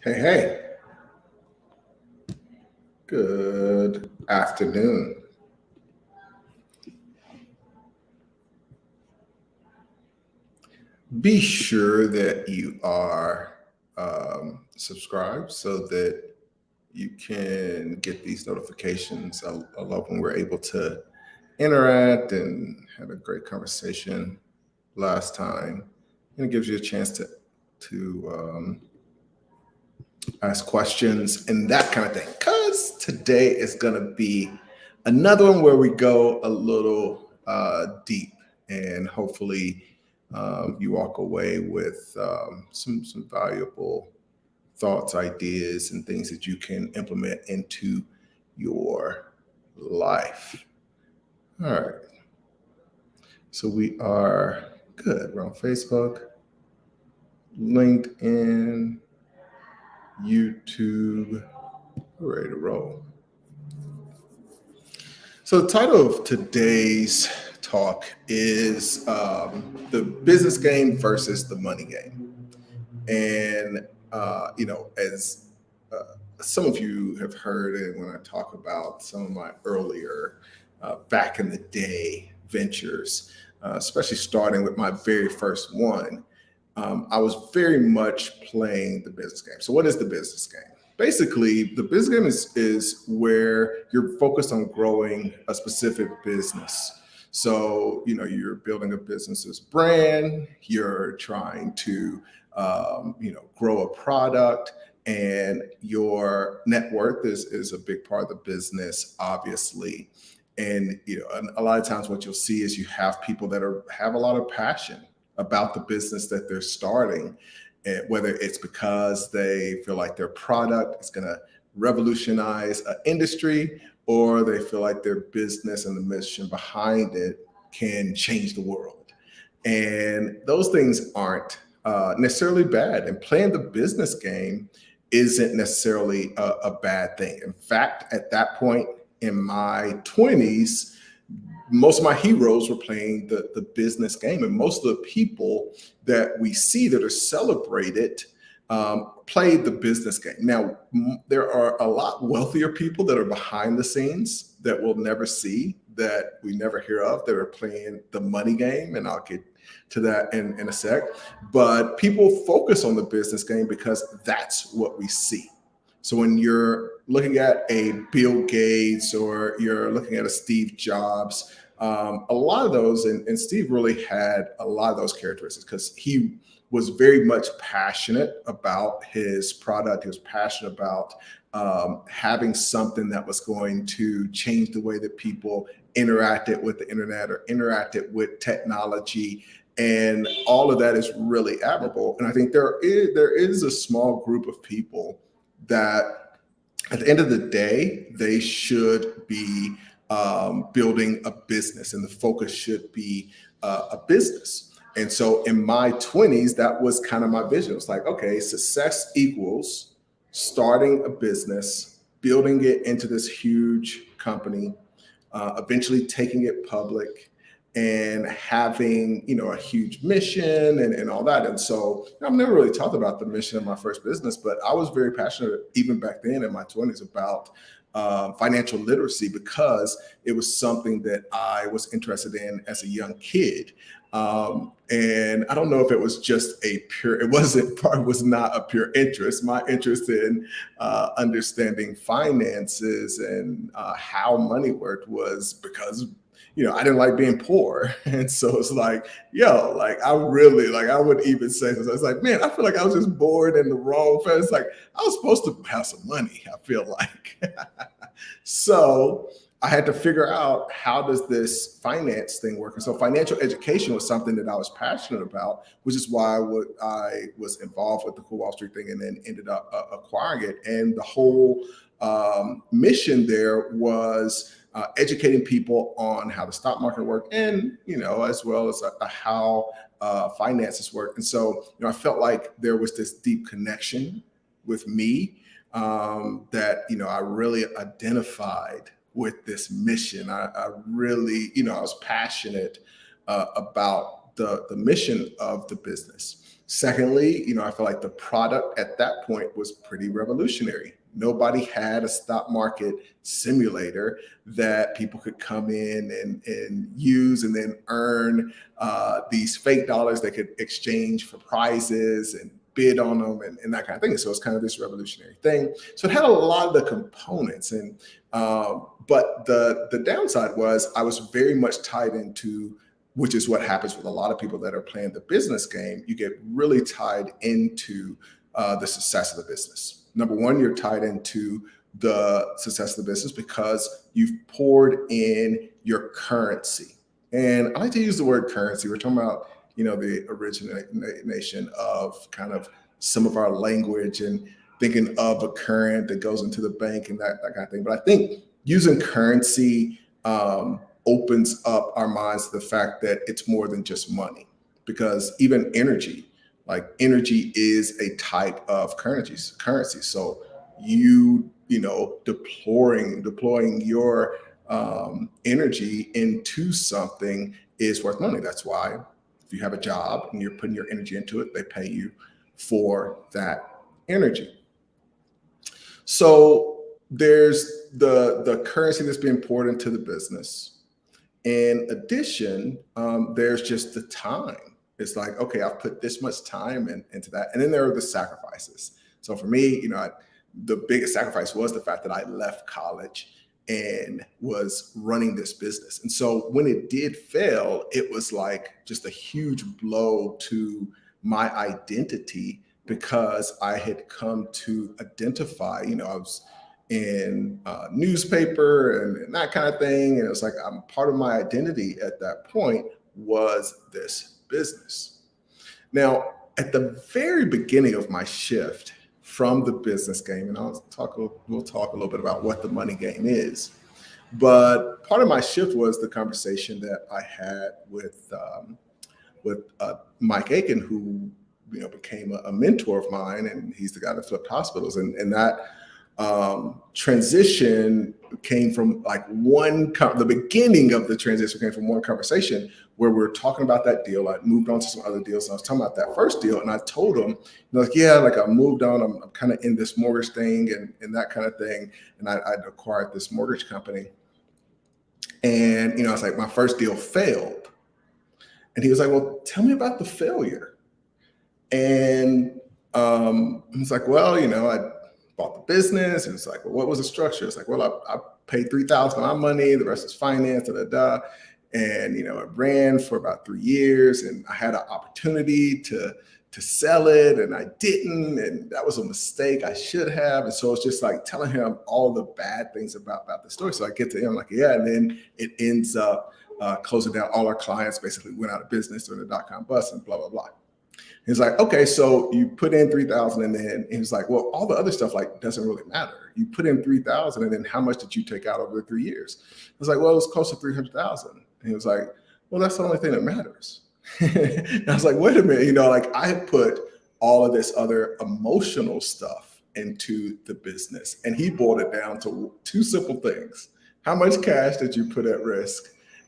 Hey, hey, good afternoon. Be sure that you are subscribed so that you can get these notifications. I love when we're able to interact and have a great conversation last time. And it gives you a chance to ask questions and that kind of thing. Because today is going to be another one where we go a little deep and hopefully you walk away with some valuable thoughts, ideas, and things that you can implement into your life. All right. So we are good. We're on Facebook, LinkedIn, YouTube. We're ready to roll. So the title of today's talk is the business game versus the money game. And, as some of you have heard it when I talk about some of my earlier back in the day ventures, especially starting with my very first one, I was very much playing the business game. So, what is the business game? Basically, the business game is where you're focused on growing a specific business. So, you're building a business's brand, you're trying to, grow a product, and your net worth is a big part of the business, obviously. And and a lot of times what you'll see is you have people that have a lot of passion about the business that they're starting, and whether it's because they feel like their product is going to revolutionize an industry, or they feel like their business and the mission behind it can change the world. And those things aren't necessarily bad. And playing the business game isn't necessarily a bad thing. In fact, at that point in my 20s, most of my heroes were playing the business game. And most of the people that we see that are celebrated played the business game. Now, there are a lot wealthier people that are behind the scenes that we'll never see, that we never hear of, that are playing the money game. And I'll get to that in a sec. But people focus on the business game because that's what we see. So when you're looking at a Bill Gates or you're looking at a Steve Jobs, a lot of those, and Steve really had a lot of those characteristics because he was very much passionate about his product. He was passionate about having something that was going to change the way that people interacted with the internet or interacted with technology. And all of that is really admirable. And I think there is a small group of people that at the end of the day, they should be building a business, and the focus should be a business. And so in my 20s, that was kind of my vision. It was like, okay, success equals starting a business, building it into this huge company, eventually taking it public, and having a huge mission and all that. And so I've never really talked about the mission of my first business, but I was very passionate even back then in my 20s about financial literacy because it was something that I was interested in as a young kid. And I don't know if it was just it was not a pure interest. My interest in understanding finances and how money worked was because I didn't like being poor. And so it's like, like I would even say this. I was like, man, I feel like I was just born in the wrong family. It's like, I was supposed to have some money, I feel like. So I had to figure out, how does this finance thing work? And so financial education was something that I was passionate about, which is why I was involved with the Cool Wall Street thing and then ended up acquiring it. And the whole mission there was educating people on how the stock market worked, and as well as how finances work. And so I felt like there was this deep connection with me, that I really identified with this mission. I really I was passionate about the mission of the business. Secondly, I feel like the product at that point was pretty revolutionary. Nobody had a stock market simulator that people could come in and use and then earn these fake dollars they could exchange for prizes and bid on them and that kind of thing. So it's kind of this revolutionary thing. So it had a lot of the components, and but the downside was I was very much tied into, which is what happens with a lot of people that are playing the business game. You get really tied into the success of the business. Number one, you're tied into the success of the business because you've poured in your currency. And I like to use the word currency. We're talking about, the origination of kind of some of our language and thinking of a current that goes into the bank and that kind of thing. But I think using currency opens up our minds to the fact that it's more than just money, because even energy is a type of currency. So deploying your energy into something is worth money. That's why if you have a job and you're putting your energy into it, they pay you for that energy. So there's the currency that's being poured into the business. In addition, there's just the time. It's like, okay, I've put this much time into that. And then there are the sacrifices. So for me, the biggest sacrifice was the fact that I left college and was running this business. And so when it did fail, it was like just a huge blow to my identity, because I had come to identify, I was in newspaper and that kind of thing. And it was like, I'm part of my identity at that point was this business. Now, at the very beginning of my shift from the business game, and we'll talk a little bit about what the money game is, but part of my shift was the conversation that I had with Mike Aiken, who became a mentor of mine, and he's the guy that flipped hospitals, and that transition came from the beginning of the transition came from one conversation where we were talking about that deal. I moved on to some other deals, and I was talking about that first deal, and I told him, I moved on, I'm kind of in this mortgage thing and that kind of thing, and I'd acquired this mortgage company, and I was like, my first deal failed, and he was like, well, tell me about the failure, and I was like, well, I bought the business, and it's like, well, what was the structure? It's like, well, I paid $3,000 of my money, the rest is finance, and it ran for about 3 years, and I had an opportunity to sell it, and I didn't, and that was a mistake. I should have. And so it's just like telling him all the bad things about the story. So I get to him like, yeah, and then it ends up closing down. All our clients basically went out of business during the dot-com bust and blah, blah, blah. He's like, okay, so you put in 3,000, and then he's like, well, all the other stuff doesn't really matter. You put in 3,000, and then how much did you take out over the 3 years? I was like, well, it was close to 300,000. And he was like, well, that's the only thing that matters. And I was like, wait a minute, I had put all of this other emotional stuff into the business, and he boiled it down to two simple things: how much cash did you put at risk,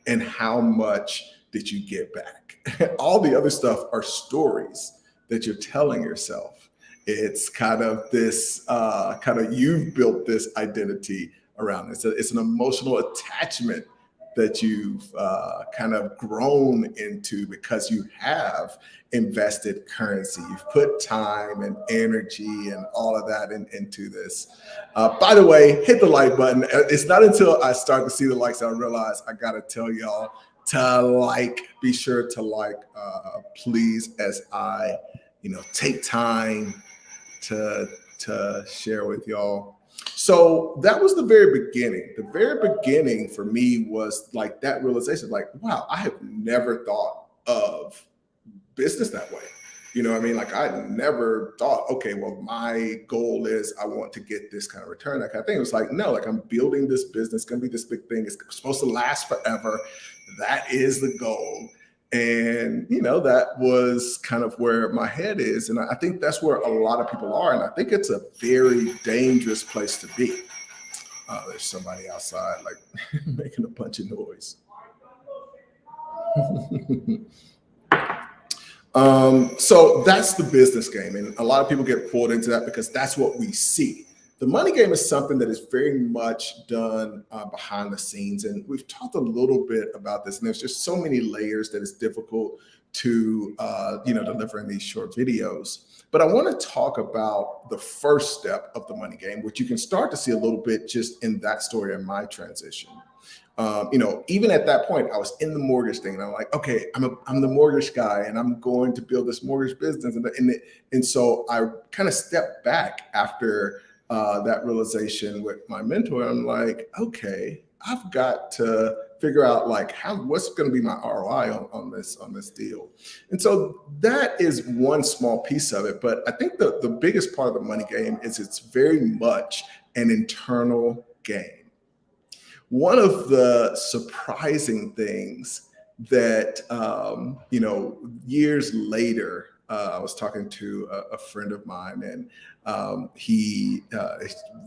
and how much did you get back? All the other stuff are stories that you're telling yourself. It's kind of this, you've built this identity around it. It's an emotional attachment that you've kind of grown into because you have invested currency. You've put time and energy and all of that into this. By the way, hit the like button. It's not until I start to see the likes that I realize I got to tell y'all to be sure to please, as I, take time to share with y'all. So that was the very beginning. The very beginning for me was that realization, wow, I have never thought of business that way. I never thought, okay, well, my goal is I want to get this kind of return, that kind of thing. It was like, no, I'm building this business, going to be this big thing. It's supposed to last forever. That is the goal. And, that was kind of where my head is. And I think that's where a lot of people are. And I think it's a very dangerous place to be. There's somebody outside making a bunch of noise. So that's the business game, and a lot of people get pulled into that because that's what we see. The money game is something that is very much done behind the scenes, and we've talked a little bit about this. And there's just so many layers that it's difficult to deliver in these short videos. But I want to talk about the first step of the money game, which you can start to see a little bit just in that story and my transition. Even at that point, I was in the mortgage thing, and I'm like, okay, I'm the mortgage guy, and I'm going to build this mortgage business, and so I kind of stepped back after that realization with my mentor. I'm like, okay, I've got to figure out like what's going to be my ROI on this deal, and so that is one small piece of it. But I think the biggest part of the money game is it's very much an internal game. One of the surprising things that, years later, I was talking to a friend of mine, and he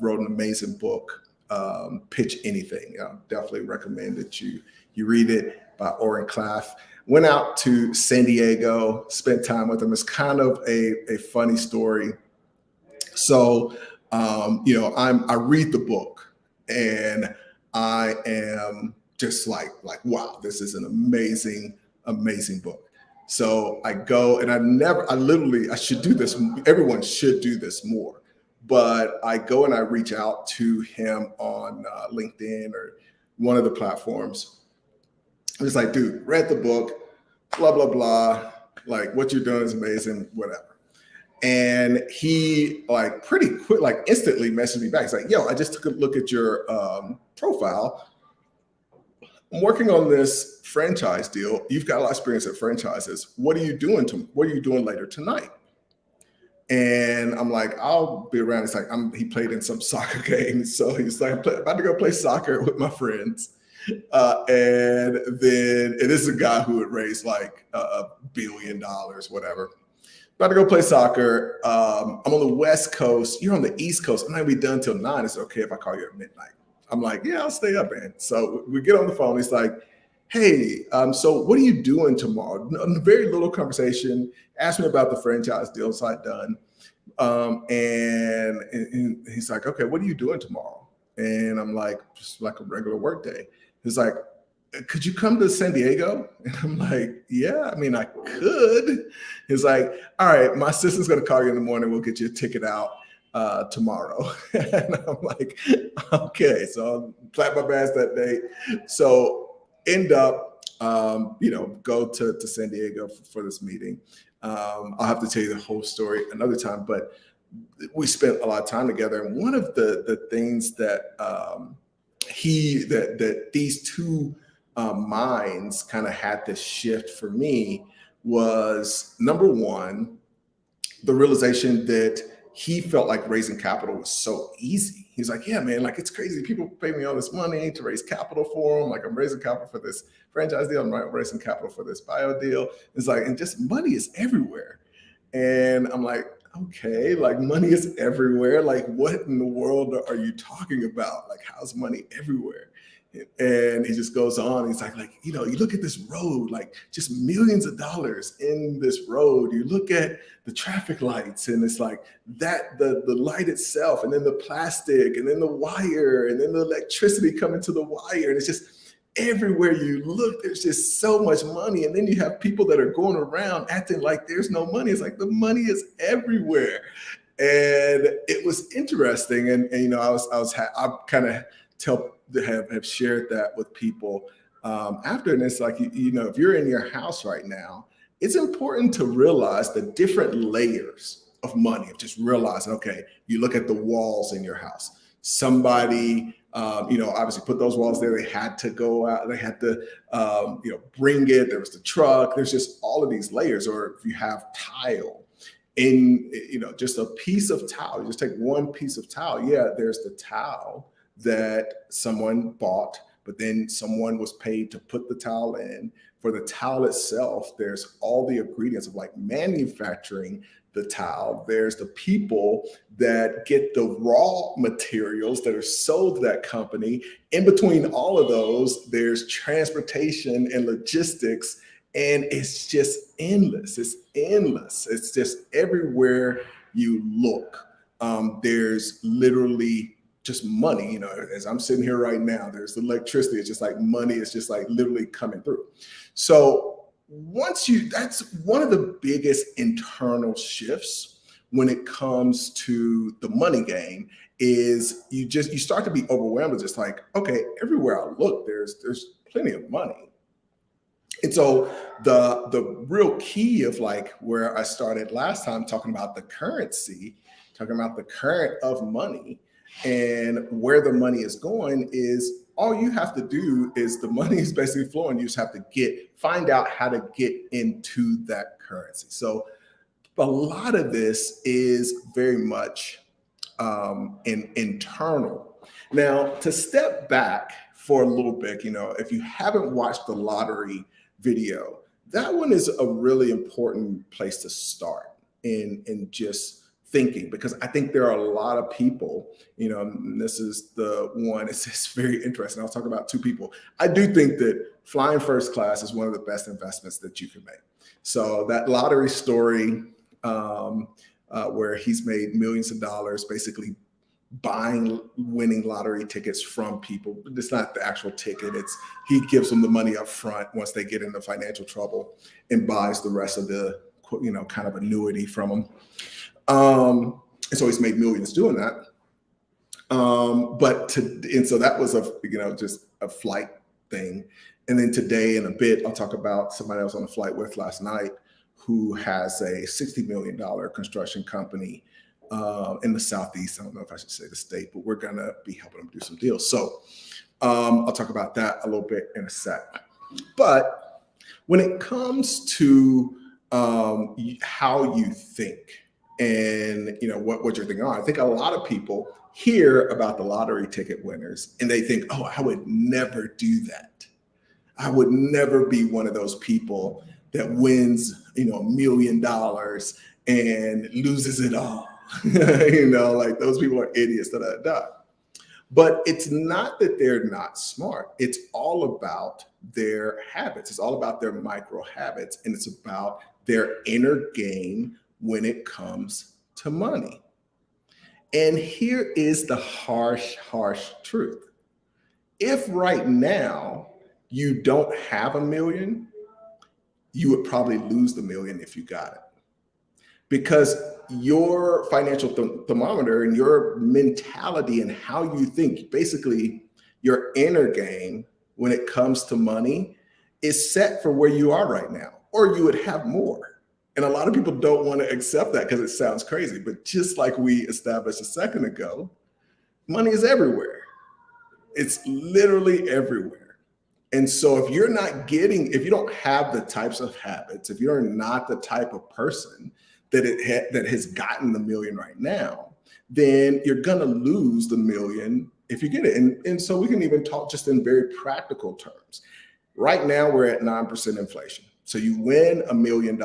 wrote an amazing book, Pitch Anything. I definitely recommend that you read it, by Oren Klaff. Went out to San Diego, spent time with him. It's kind of a funny story. So, I read the book, and I am just like, wow, this is an amazing, amazing book. So I go, and I should do this. Everyone should do this more, but I go and I reach out to him on LinkedIn or one of the platforms. I'm just like, dude, read the book, blah, blah, blah. Like, what you're doing is amazing, whatever. And he pretty quick, instantly messaged me back. He's like, yo, I just took a look at your profile. I'm working on this franchise deal. You've got a lot of experience at franchises. What are you doing later tonight? And I'm like, I'll be around. It's like, he played in some soccer game. So he's like, about to go play soccer with my friends. And this is a guy who had raised like $1 billion, whatever. About to go play soccer. I'm on the West Coast. You're on the East Coast. I'm not gonna be done till 9. It's okay if I call you at midnight. I'm like, yeah, I'll stay up, man. So we get on the phone. He's like, hey, so what are you doing tomorrow? A very little conversation. Asked me about the franchise deals I'd done. And he's like, okay, what are you doing tomorrow? And I'm like, just like a regular work day. He's like, could you come to San Diego? And I'm like, yeah, I mean, I could. He's like, all right, my assistant's gonna call you in the morning. We'll get you a ticket out tomorrow. And I'm like, okay. So I'll clap my bags that day. So end up, go to San Diego for this meeting. I'll have to tell you the whole story another time, but we spent a lot of time together. And one of the things that these two minds kind of had this shift for me was, number one, the realization that he felt like raising capital was so easy. He's like, yeah, man, like it's crazy. People pay me all this money to raise capital for them. Like I'm raising capital for this franchise deal. I'm raising capital for this bio deal. It's like, and just money is everywhere. And I'm like, okay, like money is everywhere. Like what in the world are you talking about? Like how's money everywhere? And he just goes on. He's like, you look at this road, like just millions of dollars in this road. You look at the traffic lights, and it's like that, the light itself, and then the plastic, and then the wire, and then the electricity coming to the wire. And it's just everywhere you look, there's just so much money. And then you have people that are going around acting like there's no money. It's like the money is everywhere. And it was interesting. And I kind of have shared that with people after. And it's like, if you're in your house right now, it's important to realize the different layers of money, of just realizing, okay, you look at the walls in your house. Somebody, obviously put those walls there. They had to go out. They had to, bring it. There was the truck. There's just all of these layers. Or if you have tile in, just a piece of tile, you just take one piece of tile. Yeah, there's the tile that someone bought, but then someone was paid to put the towel in. For the towel itself, there's all the ingredients of like manufacturing the towel. There's the people that get the raw materials that are sold to that company. In between all of those, there's transportation and logistics And it's just endless. It's endless. It's just everywhere you look. There's literally just money. As I'm sitting here right now, there's electricity. It's just like money is just like literally coming through. So that's one of the biggest internal shifts when it comes to the money game is you start to be overwhelmed with just like, okay, everywhere I look, there's plenty of money. And so the real key of like where I started last time talking about the currency, talking about the current of money and where the money is going is all you have to do is the money is basically flowing. You just have to find out how to get into that currency. So a lot of this is very much internal. Now, to step back for a little bit, if you haven't watched the lottery video, that one is a really important place to start in just thinking, because I think there are a lot of people, and this is the one, it's just very interesting. I'll talk about two people. I do think that flying first class is one of the best investments that you can make. So that lottery story, where he's made millions of dollars basically buying winning lottery tickets from people. It's not the actual ticket. He gives them the money up front once they get into financial trouble and buys the rest of the, kind of annuity from them. And so he's made millions doing that. And so that was just a flight thing. And then today in a bit, I'll talk about somebody else on the flight with last night who has a $60 million construction company in the Southeast. I don't know if I should say the state, but we're going to be helping them do some deals. So I'll talk about that a little bit in a sec. But when it comes to how you think and what you're thinking, I think a lot of people hear about the lottery ticket winners and they think, oh, I would never do that. I would never be one of those people that wins, $1 million and loses it all. Like those people are idiots. But it's not that they're not smart. It's all about their habits. It's all about their micro habits, and it's about their inner game when it comes to money. And here is the harsh truth. If right now you don't have $1 million, you would probably lose the $1 million if you got it. Because your financial thermometer and your mentality and how you think, basically your inner game when it comes to money is set for where you are right now, or you would have more. And a lot of people don't want to accept that because it sounds crazy. But just like we established a second ago, money is everywhere. It's literally everywhere. And so if you don't have the types of habits, if you're not the type of person that has gotten the $1 million right now, then you're going to lose the $1 million if you get it. And so we can even talk just in very practical terms. Right now, we're at 9% inflation. So you win $1 million.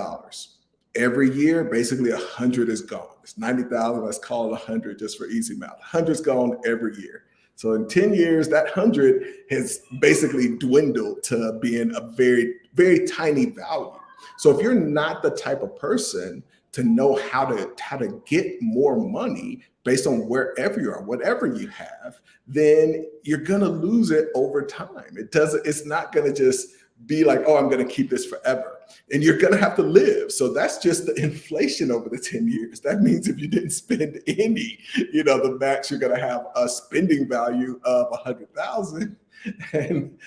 Every year, basically 100 is gone. It's 90,000. Let's call it 100 just for easy math. 100's gone every year. So in 10 years, that 100 has basically dwindled to being a very, very tiny value. So if you're not the type of person to know how to get more money based on wherever you are, whatever you have, then you're gonna lose it over time. It's not gonna just be like, oh, I'm gonna keep this forever. And you're gonna have to live. So that's just the inflation over the 10 years. That means if you didn't spend any, the max you're gonna have a spending value of 100,000. And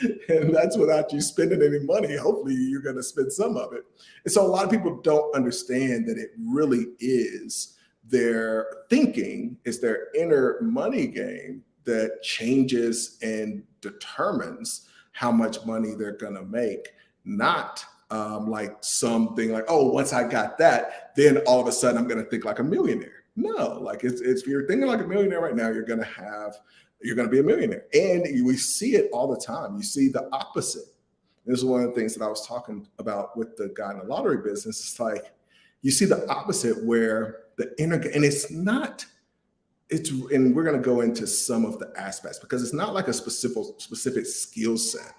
that's without you spending any money. Hopefully you're going to spend some of it. And so a lot of people don't understand that it really is their thinking, is their inner money game that changes and determines how much money they're going to make, not like something like, oh, once I got that, then all of a sudden I'm going to think like a millionaire. No, like if you're thinking like a millionaire right now, you're going to be a millionaire. And we see it all the time. You see the opposite. This is one of the things that I was talking about with the guy in the lottery business. It's like, you see the opposite where the inner, and and we're going to go into some of the aspects because it's not like a specific skill set.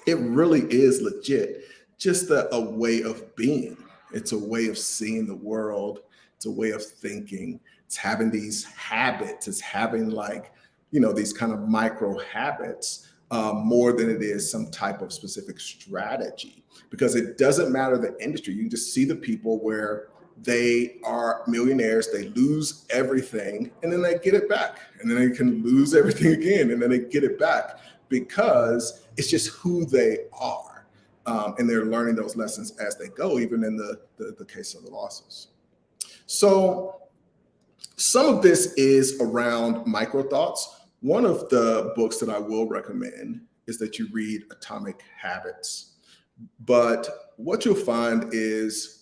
It really is legit just a way of being. It's a way of seeing the world. It's a way of thinking. It's having these habits. It's having like, these kind of micro habits more than it is some type of specific strategy. Because it doesn't matter the industry. You can just see the people where they are millionaires, they lose everything, and then they get it back. And then they can lose everything again, and then they get it back because it's just who they are. And they're learning those lessons as they go, even in the case of the losses. So some of this is around micro thoughts. One of the books that I will recommend is that you read Atomic Habits. But what you'll find is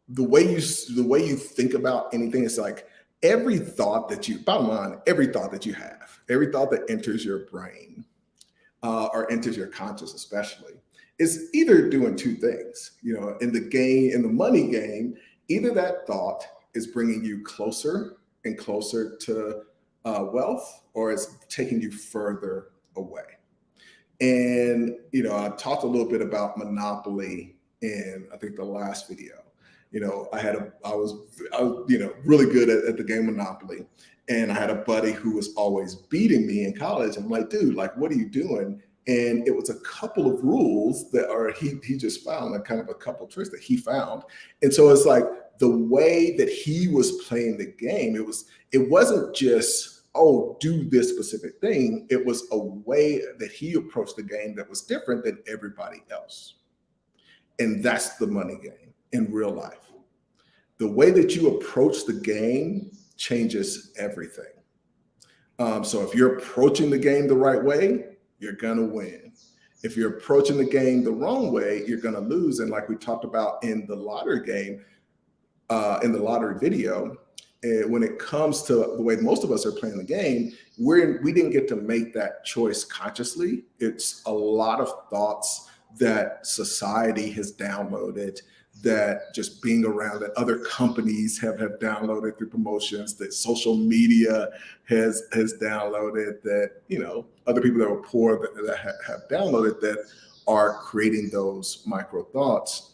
the way you think about anything is like every thought that you, bottom line, every thought that you have, every thought that enters your brain or enters your conscious especially, is either doing two things. In the money game, either that thought is bringing you closer and closer to wealth, or it's taking you further away. And, I talked a little bit about Monopoly in, I think, the last video. I was really good at the game Monopoly. And I had a buddy who was always beating me in college. I'm like, dude, like, what are you doing? And it was a couple of rules he just found, like kind of a couple of tricks that he found. And so it's like the way that he was playing the game, it wasn't just, oh, do this specific thing. It was a way that he approached the game that was different than everybody else. And that's the money game in real life. The way that you approach the game changes everything. So if you're approaching the game the right way, you're going to win. If you're approaching the game the wrong way, you're going to lose. And like we talked about in the lottery game, in the lottery video, when it comes to the way most of us are playing the game, we didn't get to make that choice consciously. It's a lot of thoughts that society has downloaded, that just being around, that other companies have downloaded through promotions, that social media has downloaded, that other people that were poor that have downloaded, that are creating those micro thoughts.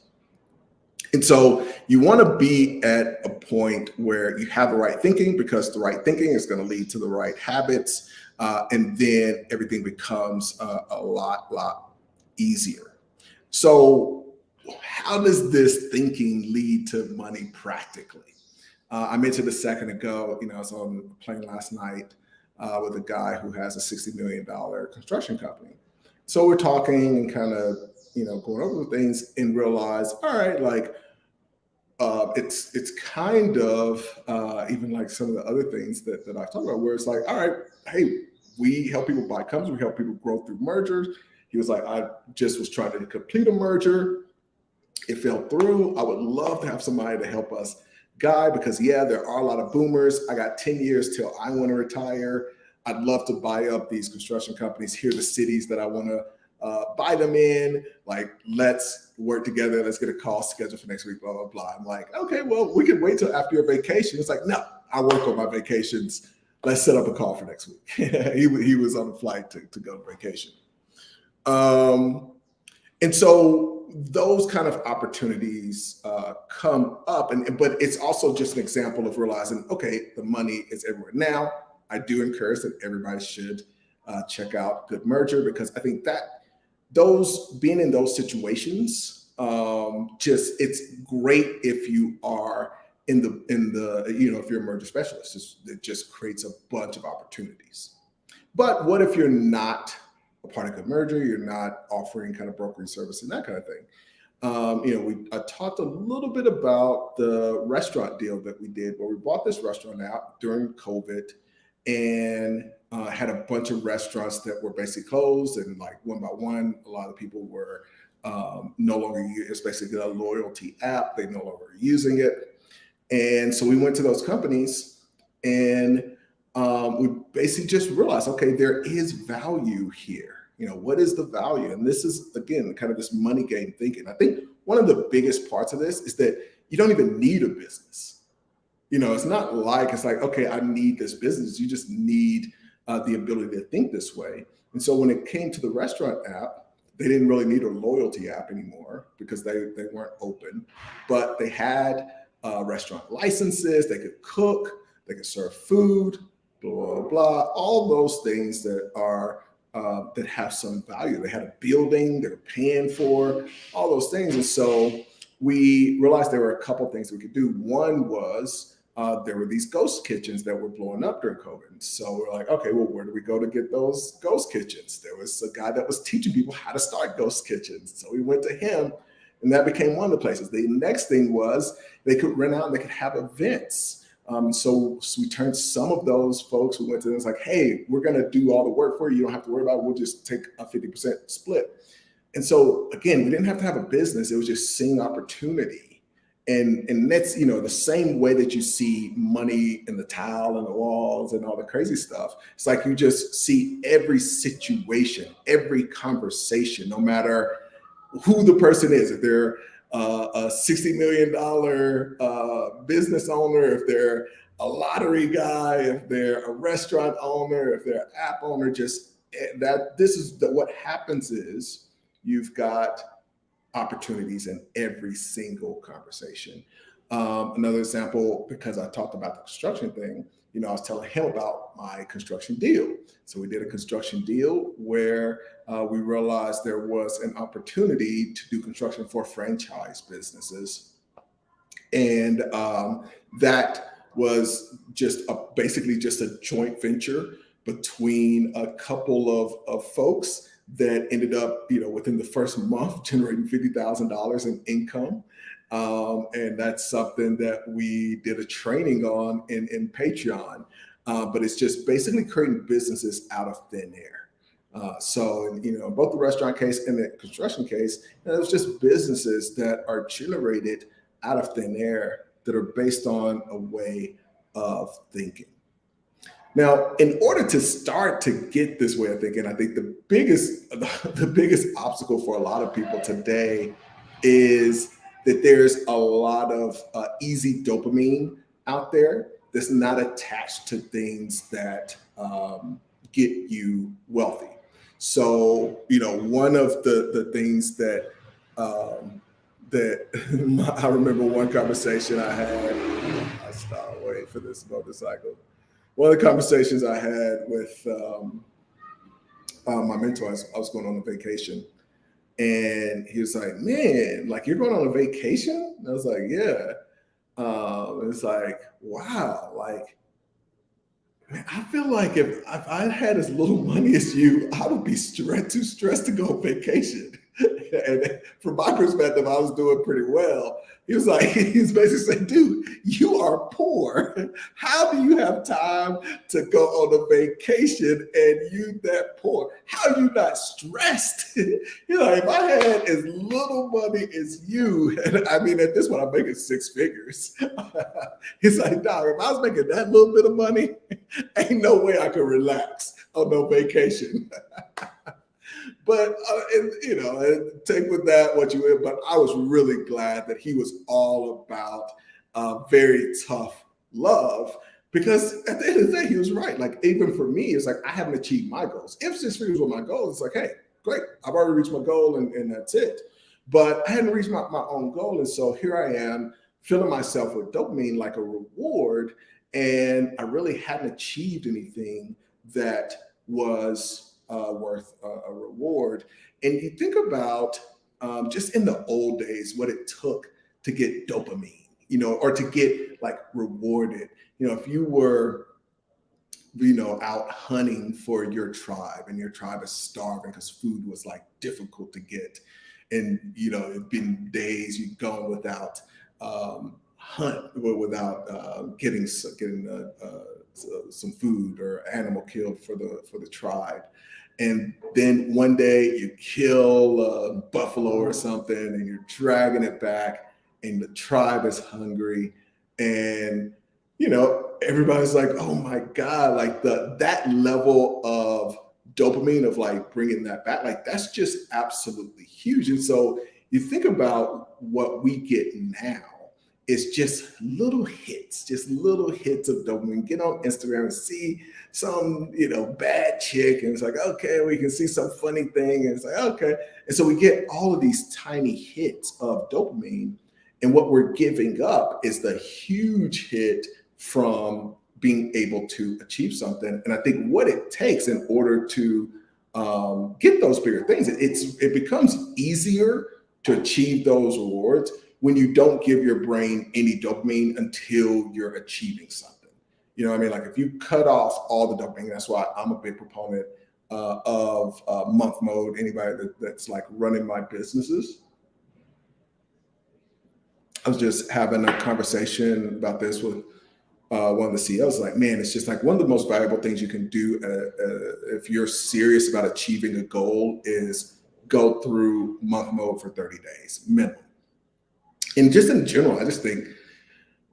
And so you want to be at a point where you have the right thinking, because the right thinking is going to lead to the right habits, and then everything becomes a lot easier. So how does this thinking lead to money practically? I mentioned a second ago, I was on a plane last night with a guy who has a $60 million construction company. So we're talking and kind of, going over the things and realize, all right, like it's kind of even like some of the other things that I've talked about, where it's like, all right, hey, we help people buy companies, we help people grow through mergers. He was like, I just was trying to complete a merger. It fell through. I would love to have somebody to help us guide, because there are a lot of boomers. I got 10 years till I want to retire. I'd love to buy up these construction companies. Here are the cities that I want to buy them in. Like, let's work together. Let's get a call scheduled for next week, blah, blah, blah. I'm like, okay, well, we can wait till after your vacation. It's like, no, I work on my vacations. Let's set up a call for next week. He was on a flight to go to vacation. And so those kind of opportunities come up, but it's also just an example of realizing, okay, the money is everywhere. Now, I do encourage that everybody should check out Good Merger, because I think that being in those situations, it's great if you are in the if you're a merger specialist. It just creates a bunch of opportunities. But what if you're not a part of Good Merger, you're not offering kind of brokering service and that kind of thing? I talked a little bit about the restaurant deal that we did, where we bought this restaurant out during COVID, and had a bunch of restaurants that were basically closed, and like one by one, a lot of people were no longer, it's basically a loyalty app. They no longer are using it. And so we went to those companies, and we basically just realized, okay, there is value here. What is the value? And this is, again, kind of this money game thinking. I think one of the biggest parts of this is that you don't even need a business. It's not like, it's like, okay, I need this business. You just need the ability to think this way. And so when it came to the restaurant app, They didn't really need a loyalty app anymore because they weren't open, but they had restaurant licenses. They could cook, they could serve food, blah blah blah. All those things that have some value. They had a building they're paying for, all those things. And so we realized there were a couple things we could do. One was there were these ghost kitchens that were blowing up during COVID. And so we're like, okay, well, where do we go to get those ghost kitchens? There was a guy that was teaching people how to start ghost kitchens. So we went to him, and that became one of the places. The next thing was they could rent out and they could have events. So we turned some of those folks, we went to them, it's like, hey, we're going to do all the work for you. You don't have to worry about it. We'll just take a 50% split. And so again, we didn't have to have a business. It was just seeing opportunity. And that's, the same way that you see money in the tile and the walls and all the crazy stuff. It's like you just see every situation, every conversation, no matter who the person is, if they're a $60 million business owner, if they're a lottery guy, if they're a restaurant owner, if they're an app owner, just that what happens is you've got opportunities in every single conversation. Another example, because I talked about the construction thing, I was telling him about my construction deal. So we did a construction deal where we realized there was an opportunity to do construction for franchise businesses. And that was basically just a joint venture between a couple of folks that ended up, within the first month generating $50,000 in income. And that's something that we did a training on in Patreon. But it's just basically creating businesses out of thin air. So, both the restaurant case and the construction case, it was just businesses that are generated out of thin air that are based on a way of thinking. Now, in order to start to get this way of thinking, I think the biggest obstacle for a lot of people today is that there's a lot of easy dopamine out there that's not attached to things that get you wealthy. So, one of the things that I remember one conversation I had. I stopped waiting for this motorcycle. One of the conversations I had with my mentor, I was going on a vacation, and he was like, "Man, like you're going on a vacation?" And I was like, "Yeah." It's like, wow, like, man, I feel like if I had as little money as you, I would be too stressed to go on vacation. And from my perspective, I was doing pretty well. He was basically saying, dude, you are poor. How do you have time to go on a vacation and you that poor? How are you not stressed? If I had as little money as you, and I mean, at this point, I'm making six figures. He's like, dog, if I was making that little bit of money, ain't no way I could relax on no vacation. But, and take with that what you will. But I was really glad that he was all about very tough love, because at the end of the day, he was right. Like, even for me, it's like, I haven't achieved my goals. If 6 figures were my goal, it's like, hey, great. I've already reached my goal and that's it. But I hadn't reached my own goal. And so here I am filling myself with dopamine like a reward. And I really hadn't achieved anything that was worth a reward. And you think about just in the old days, what it took to get dopamine, or to get like rewarded. If you were, out hunting for your tribe and your tribe is starving because food was like difficult to get. And, it'd been days you'd gone without getting some food or animal killed for the tribe. And then one day you kill a buffalo or something and you're dragging it back and the tribe is hungry. And, everybody's like, oh my God, like that level of dopamine of like bringing that back, like that's just absolutely huge. And so you think about what we get now is just little hits, just little hits of dopamine. Get on Instagram and see some, bad chick, and it's like, okay, we can see some funny thing, and it's like, okay. And so we get all of these tiny hits of dopamine, and what we're giving up is the huge hit from being able to achieve something. And I think what it takes in order to get those bigger things, it becomes easier to achieve those rewards when you don't give your brain any dopamine until you're achieving something. You know what I mean? Like if you cut off all the dopamine, that's why I'm a big proponent of month mode. Anybody that's like running my businesses. I was just having a conversation about this with one of the CEOs. Like, man, it's just like one of the most valuable things you can do if you're serious about achieving a goal is go through month mode for 30 days minimum. And just in general, I just think,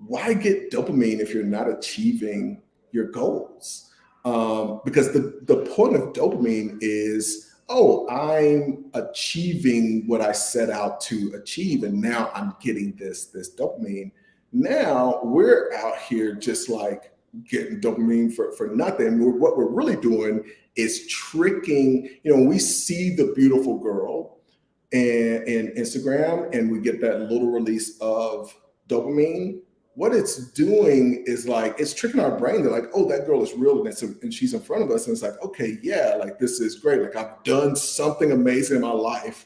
why get dopamine if you're not achieving your goals? Because the point of dopamine is, oh, I'm achieving what I set out to achieve, and now I'm getting this dopamine. Now we're out here just like getting dopamine for nothing. What we're really doing is tricking, when we see the beautiful girl and Instagram, and we get that little release of dopamine. What it's doing is like it's tricking our brain. They're like, oh, that girl is real, and she's in front of us, and it's like, okay, yeah, like this is great. Like I've done something amazing in my life,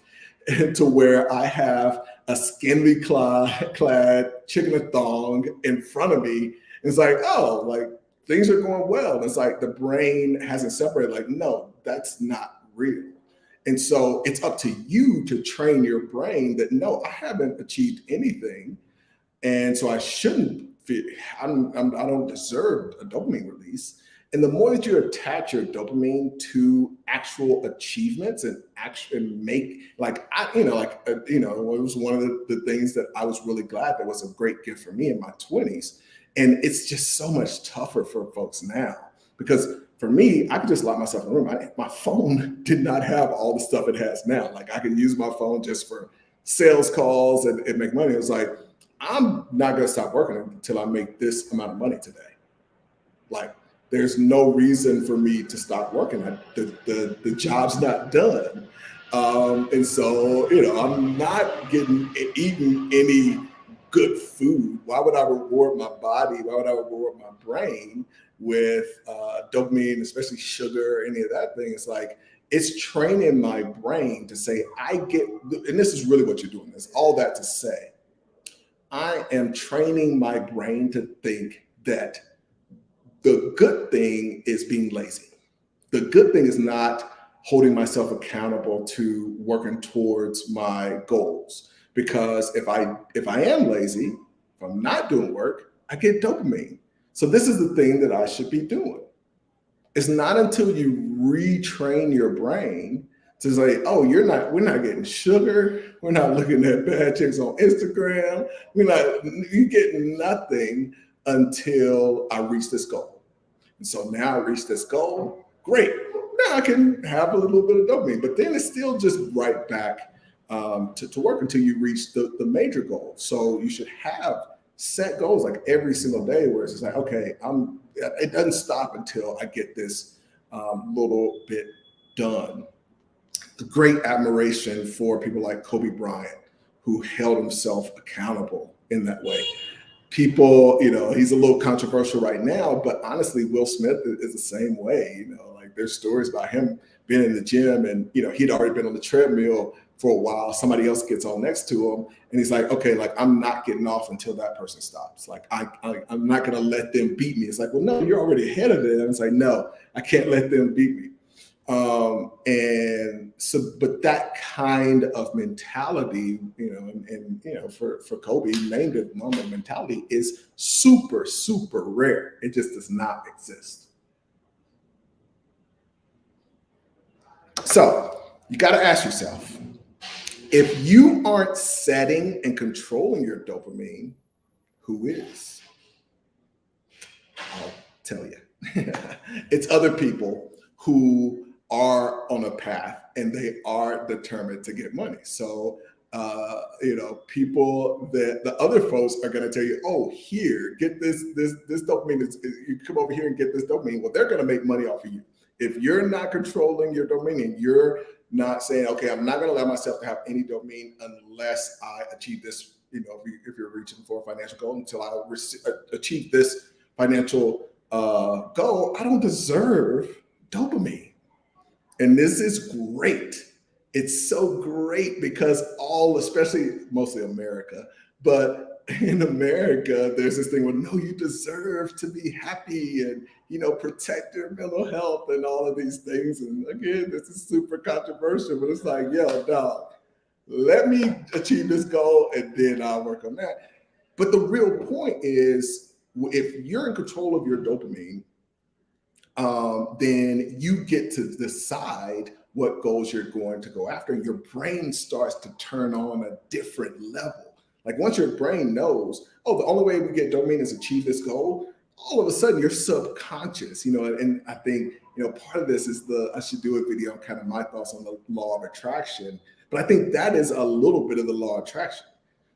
to where I have a skinny clad chicken and thong in front of me. It's like, oh, like things are going well. And it's like the brain hasn't separated. Like, no, that's not real. And so it's up to you to train your brain that, no, I haven't achieved anything. And so I shouldn't feel, I don't deserve a dopamine release. And the more that you attach your dopamine to actual achievements and make, like, it was one of the things that I was really glad that was a great gift for me in my 20s. And it's just so much tougher for folks now, because for me, I could just lock myself in a room. My phone did not have all the stuff it has now. Like I could use my phone just for sales calls and make money. It was like, I'm not going to stop working until I make this amount of money today. Like there's no reason for me to stop working. The job's not done. And so, I'm not eating any good food. Why would I reward my body? Why would I reward my brain with dopamine, especially sugar, any of that thing? It's like, it's training my brain to say, and this is really what you're doing. Is all that to say, I am training my brain to think that the good thing is being lazy. The good thing is not holding myself accountable to working towards my goals. Because if I am lazy, if I'm not doing work, I get dopamine. So this is the thing that I should be doing. It's not until you retrain your brain to say, oh, we're not getting sugar. We're not looking at bad chicks on Instagram. You get nothing until I reach this goal. And so now I reach this goal. Great. Now I can have a little bit of dopamine, but then it's still just right back to work until you reach the major goal. So you should have set goals like every single day where it's just like, okay, it doesn't stop until I get this little bit done. Great admiration for people like Kobe Bryant, who held himself accountable in that way. People, he's a little controversial right now, but honestly, Will Smith is the same way. Like there's stories about him being in the gym and, he'd already been on the treadmill for a while. Somebody else gets on next to him and he's like, okay, like I'm not getting off until that person stops. Like I'm not going to let them beat me. It's like, well, no, you're already ahead of them. It's like, no, I can't let them beat me. And so, but that kind of mentality, for Kobe, named it Mamba mentality, is super, super rare. It just does not exist. So you got to ask yourself, if you aren't setting and controlling your dopamine, who is? I'll tell you. It's other people who are on a path and they are determined to get money. So People that the other folks are going to tell you, oh, here, get this dopamine. You come over here and get this dopamine. Well, they're going to make money off of you. If you're not controlling your dopamine and you're not saying, okay, I'm not going to allow myself to have any dopamine unless I achieve this, if you're reaching for a financial goal, until I achieve this financial goal, I don't deserve dopamine. And this is great. It's so great because especially mostly America, but in America, there's this thing where, no, you deserve to be happy and, protect your mental health and all of these things. And again, this is super controversial, but it's like, yo, dog, let me achieve this goal and then I'll work on that. But the real point is, if you're in control of your dopamine, then you get to decide what goals you're going to go after. Your brain starts to turn on a different level. Like once your brain knows, oh, the only way we get dopamine is achieve this goal, all of a sudden your subconscious, and I think, part of this is I should do a video on kind of my thoughts on the law of attraction, but I think that is a little bit of the law of attraction.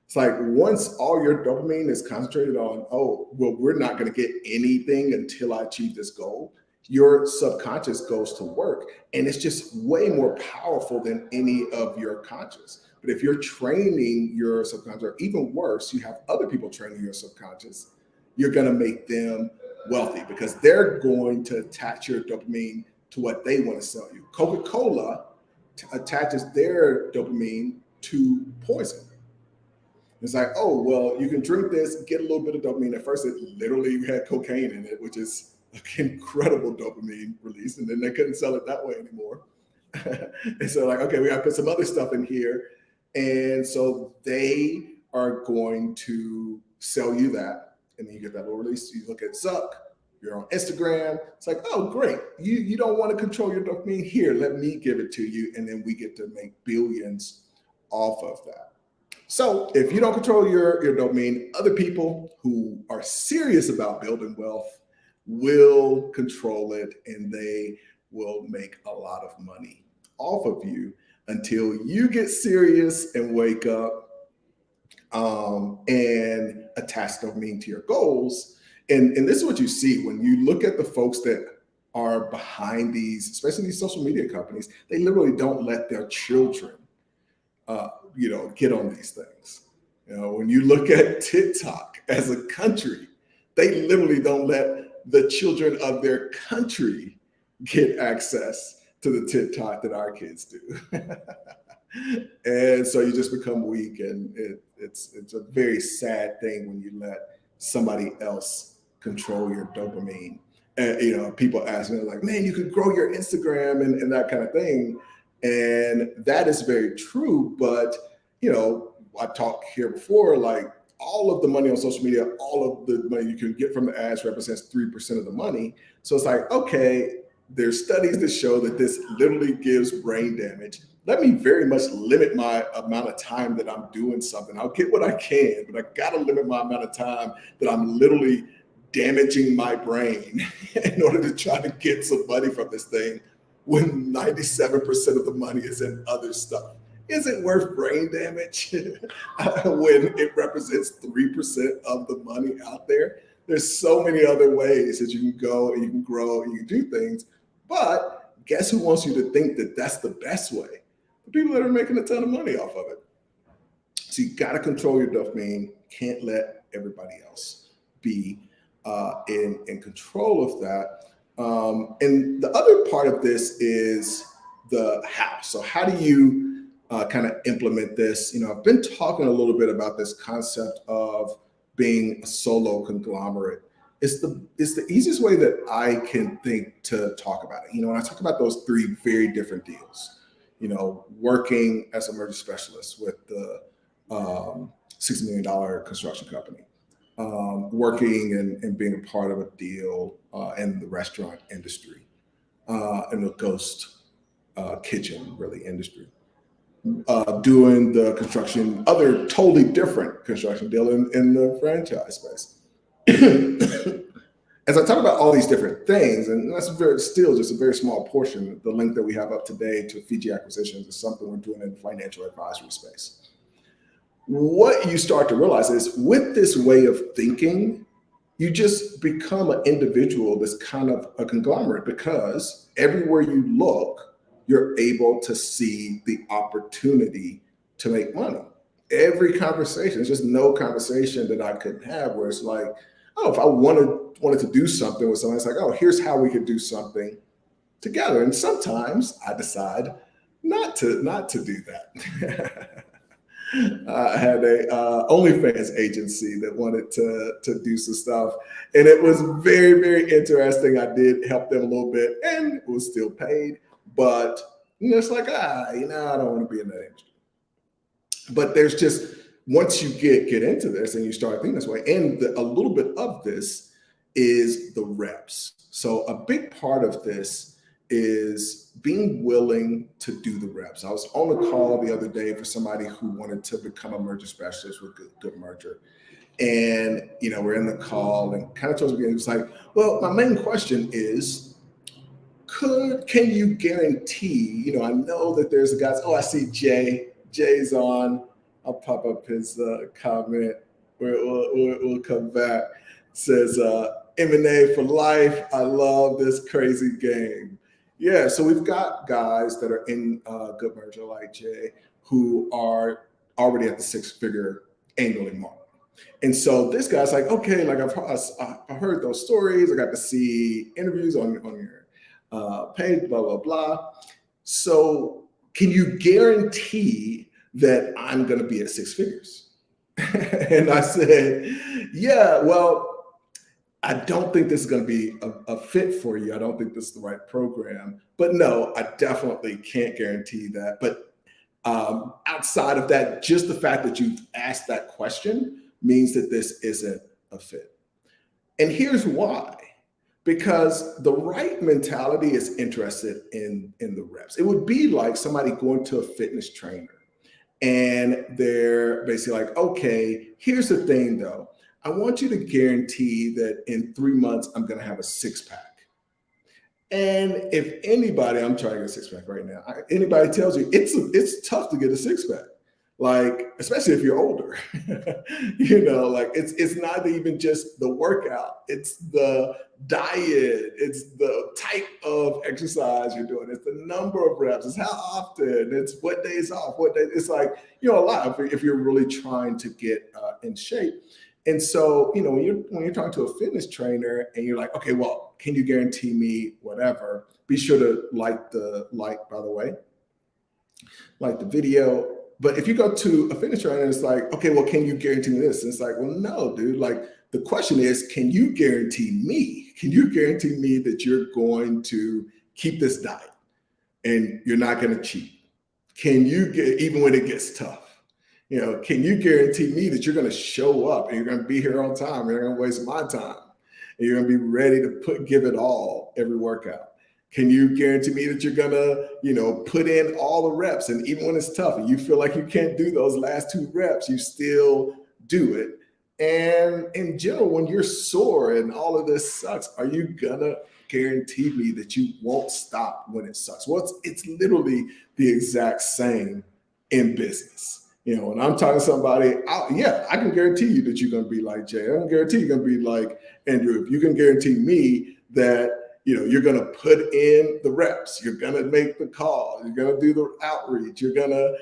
It's like once all your dopamine is concentrated on, oh, well, we're not going to get anything until I achieve this goal, your subconscious goes to work, and it's just way more powerful than any of your conscious. But if you're training your subconscious, or even worse, you have other people training your subconscious, you're going to make them wealthy because they're going to attach your dopamine to what they want to sell you. Coca-Cola attaches their dopamine to poison. It's like, oh, well, you can drink this, get a little bit of dopamine. At first, it literally had cocaine in it, which is an incredible dopamine release. And then they couldn't sell it that way anymore. And so like, okay, we got to put some other stuff in here. And so they are going to sell you that. And then you get that little release. You look at Zuck, you're on Instagram. It's like, oh, great. You don't want to control your dopamine. Here, let me give it to you. And then we get to make billions off of that. So if you don't control your dopamine, other people who are serious about building wealth will control it, and they will make a lot of money off of you until you get serious and wake up and attach dopamine to your goals. And this is what you see when you look at the folks that are behind these, especially these social media companies. They literally don't let their children get on these things. When you look at TikTok as a country, they literally don't let the children of their country get access to the TikTok that our kids do. And so you just become weak, and it's a very sad thing when you let somebody else control your dopamine. And people ask me like, man, you could grow your Instagram and that kind of thing. And that is very true. But, I talked here before, like all of the money on social media, all of the money you can get from the ads represents 3% of the money. So it's like, okay, there's studies that show that this literally gives brain damage. Let me very much limit my amount of time that I'm doing something. I'll get what I can, but I got to limit my amount of time that I'm literally damaging my brain in order to try to get some money from this thing when 97% of the money is in other stuff. Is it worth brain damage when it represents 3% of the money out there? There's so many other ways that you can go and you can grow and you can do things. But guess who wants you to think that that's the best way? The people that are making a ton of money off of it. So you got to control your dopamine. Can't let everybody else be in control of that. And the other part of this is the how. So how do you kind of implement this? I've been talking a little bit about this concept of being a solo conglomerate. It's the easiest way that I can think to talk about it. When I talk about those three very different deals, working as a merger specialist with the $60 million construction company, working and being a part of a deal in the restaurant industry, in the ghost kitchen really industry, doing the construction, other totally different construction deal in the franchise space. As I talk about all these different things, and that's still just a very small portion, the link that we have up today to Fiji Acquisitions is something we're doing in the financial advisory space. what you start to realize is with this way of thinking, you just become an individual that's kind of a conglomerate because everywhere you look, you're able to see the opportunity to make money. Every conversation, there's just no conversation that I couldn't have where it's like, oh, if I wanted to do something with someone, it's like, oh, here's how we could do something together. And sometimes I decide not to do that. I had a OnlyFans agency that wanted to do some stuff, and it was very very interesting. I did help them a little bit, and it was still paid, but it's like I don't want to be in that industry. But there's just once you get into this and you start thinking this way, and a little bit of this is the reps. So a big part of this is being willing to do the reps. I was on a call the other day for somebody who wanted to become a merger specialist with Good Merger. And, we're in the call and kind of towards the beginning, it was like, well, my main question is, can you guarantee, I know that there's a guys, I see Jay's on. I'll pop up his comment. We'll come back. It says, M&A for life. I love this crazy game. Yeah, so we've got guys that are in Good Merger like Jay who are already at the six-figure annually mark. And so this guy's like, okay, like I've heard those stories. I got to see interviews on your page, blah, blah, blah. So can you guarantee that I'm going to be at six figures? And I said, yeah, well, I don't think this is going to be a fit for you. I don't think this is the right program. But no, I definitely can't guarantee that. But outside of that, just the fact that you've asked that question means that this isn't a fit. And here's why. Because the right mentality is interested in the reps. It would be like somebody going to a fitness trainer and they're basically like, okay, here's the thing though. I want you to guarantee that in 3 months, I'm going to have a six pack. And if anybody, I'm trying to get a six pack right now, anybody tells you it's tough to get a six pack. Like, especially if you're older, like it's not even just the workout, it's the diet, it's the type of exercise you're doing, it's the number of reps, it's how often, it's what days off, what day. It's like, a lot if you're really trying to get in shape. And so, when you're talking to a fitness trainer and you're like, okay, well, can you guarantee me whatever? Be sure to like, by the way, like the video. But if you go to a fitness trainer and it's like, okay, well, can you guarantee me this? And it's like, well, no, dude. Like the question is, can you guarantee me? Can you guarantee me that you're going to keep this diet and you're not going to cheat? Can you even when it gets tough? Can you guarantee me that you're going to show up and you're going to be here on time? You're going to waste my time and you're going to be ready to give it all every workout. Can you guarantee me that you're gonna, put in all the reps, and even when it's tough and you feel like you can't do those last 2 reps, you still do it? And in general, when you're sore and all of this sucks, are you gonna guarantee me that you won't stop when it sucks? Well, it's literally the exact same in business. When I'm talking to somebody, I can guarantee you that you're gonna be like Jay. I can guarantee you're gonna be like Andrew. If you can guarantee me that you're going to put in the reps, you're going to make the call, you're going to do the outreach, you're going to,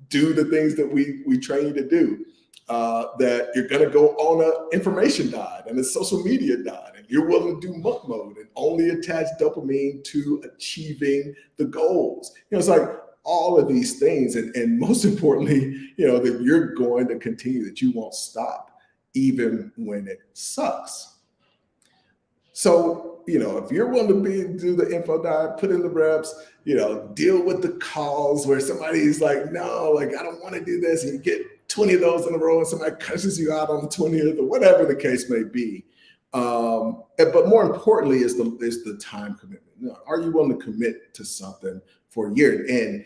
do the things that we train you to do, that you're going to go on an information diet and a social media diet, and you're willing to do monk mode and only attach dopamine to achieving the goals. It's like all of these things. And most importantly, that you're going to continue, that you won't stop even when it sucks. So, if you're willing to do the info diet, put in the reps, deal with the calls where somebody's like, no, like, I don't want to do this. And you get 20 of those in a row and somebody cusses you out on the 20th or whatever the case may be. But more importantly is the time commitment. Are you willing to commit to something for a year? And,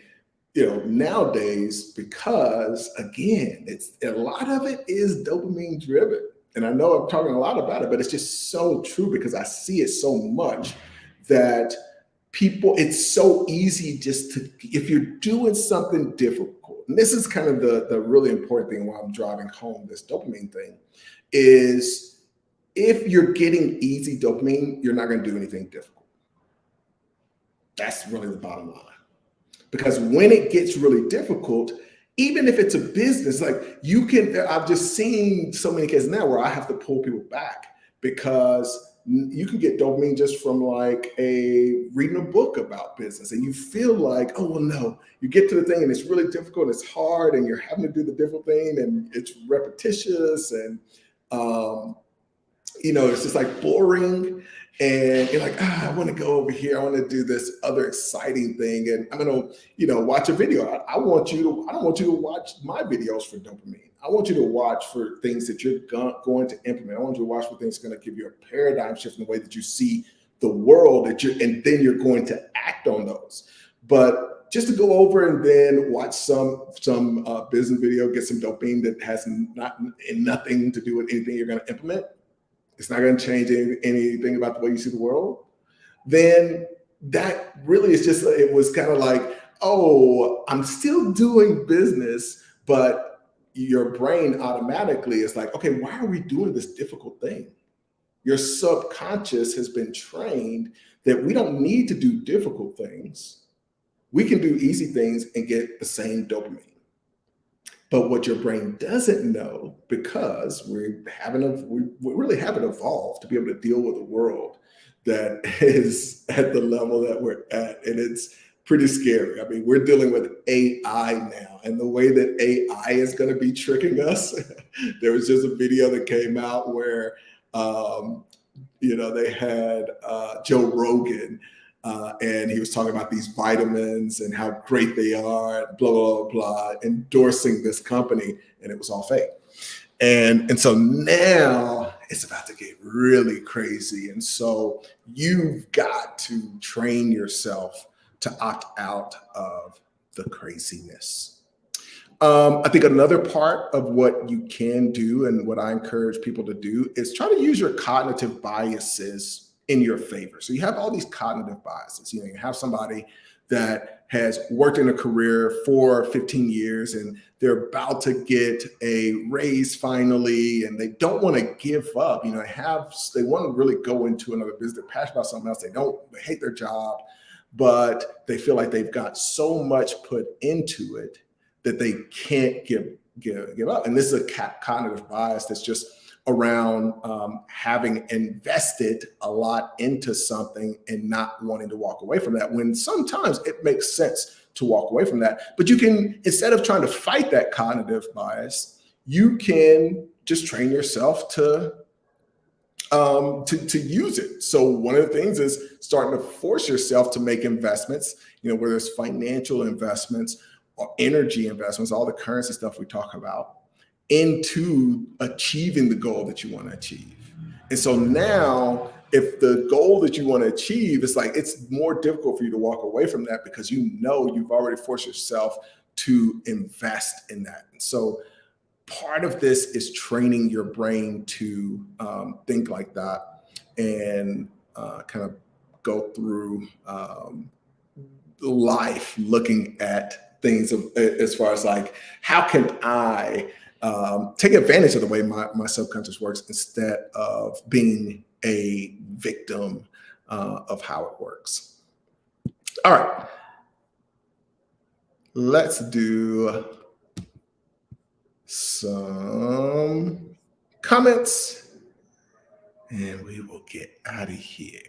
nowadays, because again, a lot of it is dopamine driven. And I know I'm talking a lot about it, but it's just so true because I see it so much that people, it's so easy just to, if you're doing something difficult, and this is kind of the really important thing while I'm driving home this dopamine thing, is if you're getting easy dopamine, you're not going to do anything difficult. That's really the bottom line. Because when it gets really difficult, even if it's a business, like you can, I've just seen so many cases now where I have to pull people back because you can get dopamine just from like reading a book about business, and you feel like, oh, well, no, you get to the thing and it's really difficult, it's hard, and you're having to do the difficult thing, and it's repetitious, and it's just like boring. And you're like, I want to go over here. I want to do this other exciting thing. And I'm going to, watch a video. I don't want you to watch my videos for dopamine. I want you to watch for things that you're going to implement. I want you to watch for things that's going to give you a paradigm shift in the way that you see the world, and then you're going to act on those. But just to go over and then watch some business video, get some dopamine that has nothing to do with anything you're going to implement, it's not going to change anything about the way you see the world, then that really is just, it was kind of like, oh, I'm still doing business, but your brain automatically is like, okay, why are we doing this difficult thing? Your subconscious has been trained that we don't need to do difficult things. We can do easy things and get the same dopamine. But what your brain doesn't know, because we really haven't evolved to be able to deal with a world that is at the level that we're at. And it's pretty scary. I mean, we're dealing with AI now, and the way that AI is going to be tricking us. There was just a video that came out where, they had Joe Rogan, and he was talking about these vitamins and how great they are, blah, blah, blah, endorsing this company, and it was all fake. And so now it's about to get really crazy. And so you've got to train yourself to opt out of the craziness. I think another part of what you can do, and what I encourage people to do, is try to use your cognitive biases in your favor. So you have all these cognitive biases. You have somebody that has worked in a career for 15 years and they're about to get a raise finally, and they don't want to give up. They want to really go into another business. They're passionate about something else. They hate their job, but they feel like they've got so much put into it that they can't give up. And this is a cognitive bias that's just around having invested a lot into something and not wanting to walk away from that, when sometimes it makes sense to walk away from that. But you can, instead of trying to fight that cognitive bias, you can just train yourself to use it. So one of the things is starting to force yourself to make investments, whether it's financial investments or energy investments, all the currency stuff we talk about, into achieving the goal that you want to achieve. And so now, if the goal that you want to achieve is like, it's more difficult for you to walk away from that because you've already forced yourself to invest in that. And so part of this is training your brain to think like that, and kind of go through life looking at things as far as like, how can I take advantage of the way my subconscious works, instead of being a victim of how it works. All right, let's do some comments and we will get out of here.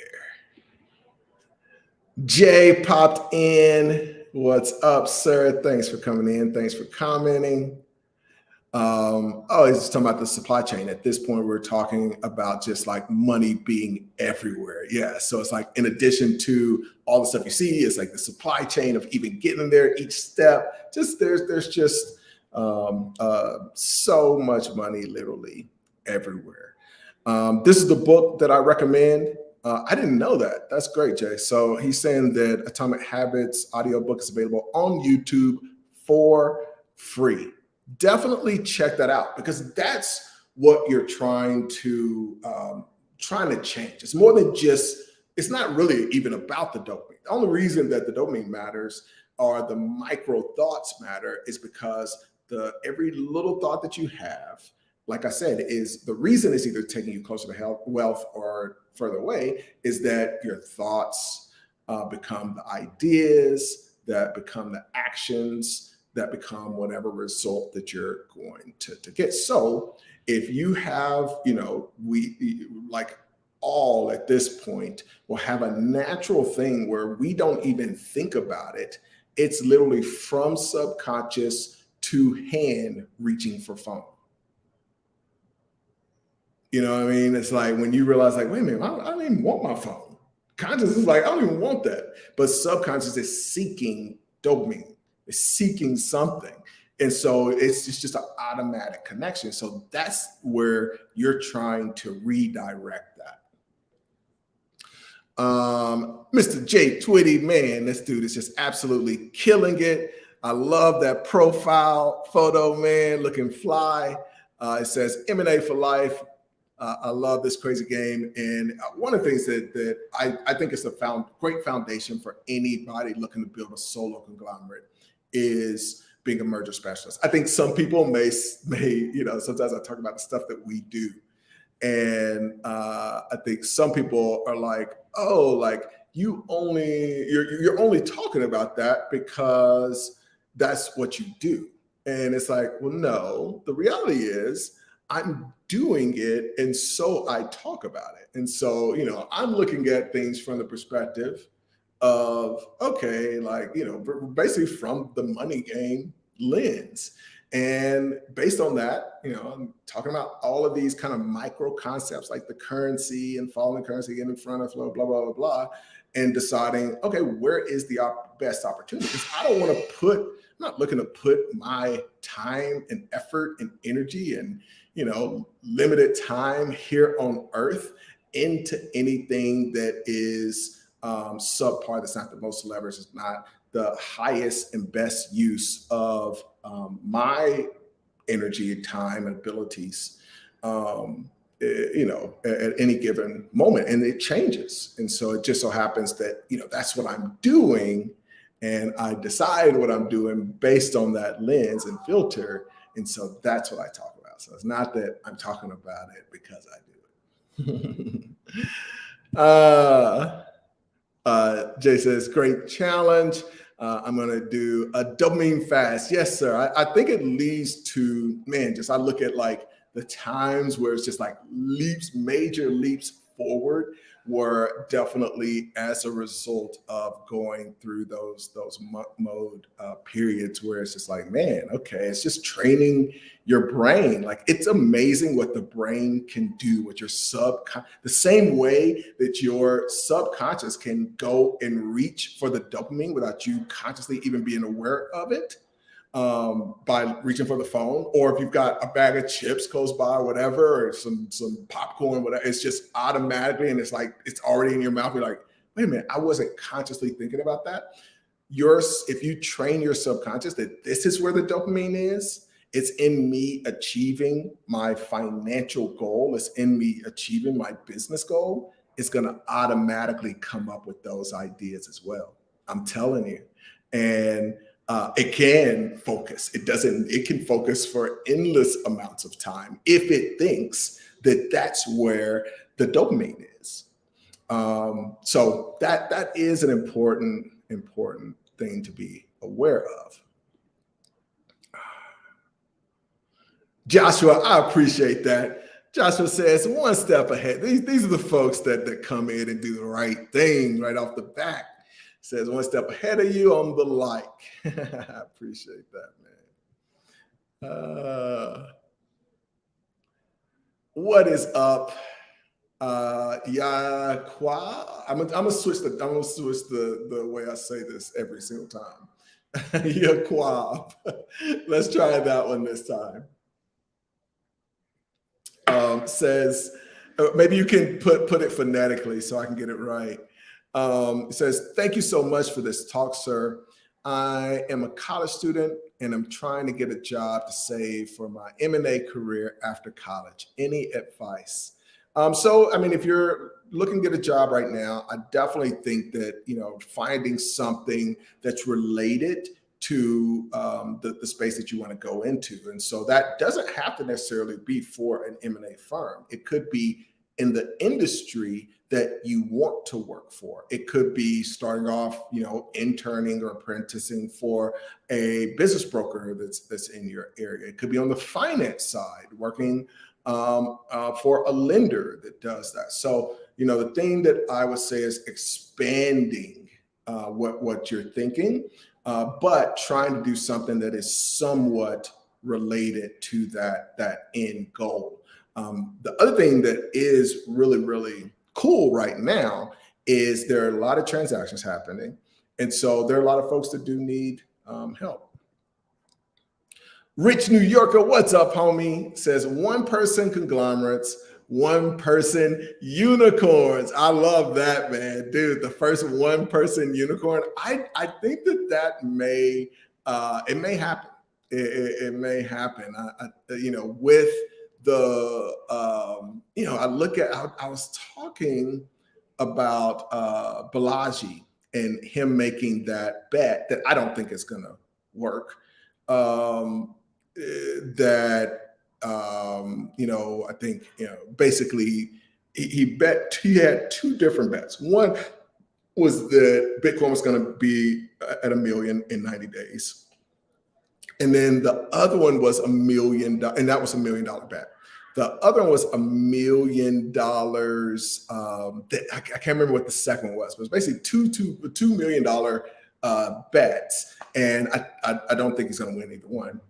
Jay popped in. What's up, sir? Thanks for coming in. Thanks for commenting. He's just talking about the supply chain. At this point, we're talking about just like money being everywhere. Yeah. So it's like, in addition to all the stuff you see, it's like the supply chain of even getting there, each step, just there's just so much money literally everywhere. This is the book that I recommend. I didn't know that. That's great, Jay. So he's saying that Atomic Habits audiobook is available on YouTube for free. Definitely check that out, because that's what you're trying to change. It's more than just it's not really even about the dopamine. The only reason that the dopamine matters or the micro thoughts matter is because the every little thought that you have, like I said, is the reason is either taking you closer to health, wealth, or further away, is that your thoughts become the ideas that become the actions that become whatever result that you're going to get. So if you have, we like all at this point will have a natural thing where we don't even think about it. It's literally from subconscious to hand reaching for phone. You know what I mean? It's like when you realize, like, wait a minute, I don't even want my phone. Conscious is like, I don't even want that. But subconscious is seeking dopamine, it's seeking something. And so it's just an automatic connection. So that's where you're trying to redirect that. Mr. J Twitty, man, this dude is just absolutely killing it. I love that profile photo, man, looking fly. It says M&A for life. I love this crazy game. And one of the things that I think is a great foundation for anybody looking to build a solo conglomerate is being a merger specialist. I think some people may, sometimes I talk about the stuff that we do. And I think some people are like, oh, like you're only talking about that because that's what you do. And it's like, well, no, the reality is I'm doing it. And so I talk about it. And so, I'm looking at things from the perspective of, okay, like, basically from the money game lens. And based on that, I'm talking about all of these kind of micro concepts like the currency and following currency, getting in front of flow, blah, blah, blah, blah, and deciding, okay, where is the best opportunity? Because I don't want to I'm not looking to put my time and effort and energy and, limited time here on earth into anything that is subpar, that's not the most leverage, it's not the highest and best use of my energy, time, and abilities, at any given moment. And it changes. And so it just so happens that, that's what I'm doing. And I decide what I'm doing based on that lens and filter. And so that's what I talk about. So it's not that I'm talking about it because I do it. Jay says, great challenge. I'm going to do a dopamine fast. Yes, sir. I think it leads to, I look at like the times where it's just like major leaps forward were definitely as a result of going through those mode periods where it's just like, man, okay, it's just training your brain. Like, it's amazing what the brain can do with your the same way that your subconscious can go and reach for the dopamine without you consciously even being aware of it. By reaching for the phone, or if you've got a bag of chips close by, or whatever, or some popcorn, whatever, it's just automatically, and it's like it's already in your mouth. You're like, wait a minute, I wasn't consciously thinking about that. If you train your subconscious that this is where the dopamine is, it's in me achieving my financial goal, it's in me achieving my business goal, it's going to automatically come up with those ideas as well. I'm telling you. And it can focus. It can focus for endless amounts of time if it thinks that that's where the dopamine is. So that is an important thing to be aware of. Joshua, I appreciate that. Joshua says, one step ahead. These are the folks that come in and do the right thing right off the bat. Says one step ahead of you on the like. I appreciate that, man. What is up? Yaqua. I'm gonna switch the way I say this every single time. Yaqua. Let's try that one this time. Says maybe you can put it phonetically so I can get it right. It says, thank you so much for this talk, sir. I am a college student and I'm trying to get a job to save for my M&A career after college. Any advice? So, I mean, if you're looking to get a job right now, I definitely think that, finding something that's related to the space that you want to go into. And so that doesn't have to necessarily be for an M&A firm. It could be in the industry that you want to work for. It could be starting off, interning or apprenticing for a business broker that's in your area. It could be on the finance side, working for a lender that does that. So, the thing that I would say is expanding what you're thinking, but trying to do something that is somewhat related to that end goal. The other thing that is really, really cool right now is there are a lot of transactions happening. And so there are a lot of folks that do need help. Rich New Yorker, what's up, homie? Says one person conglomerates, one person unicorns. I love that, man. Dude, the first one person unicorn. I think that may it may happen. It may happen. With the I look at I was talking about Balaji and him making that bet that I don't think is gonna work. I think, basically he had two different bets. One was that Bitcoin was going to be at 1 million in 90 days. And then the other one was $1 million, and that was $1 million bet. The other one was $1 million. I can't remember what the second one was, but it was basically $2 million bets. And I don't think he's going to win either one.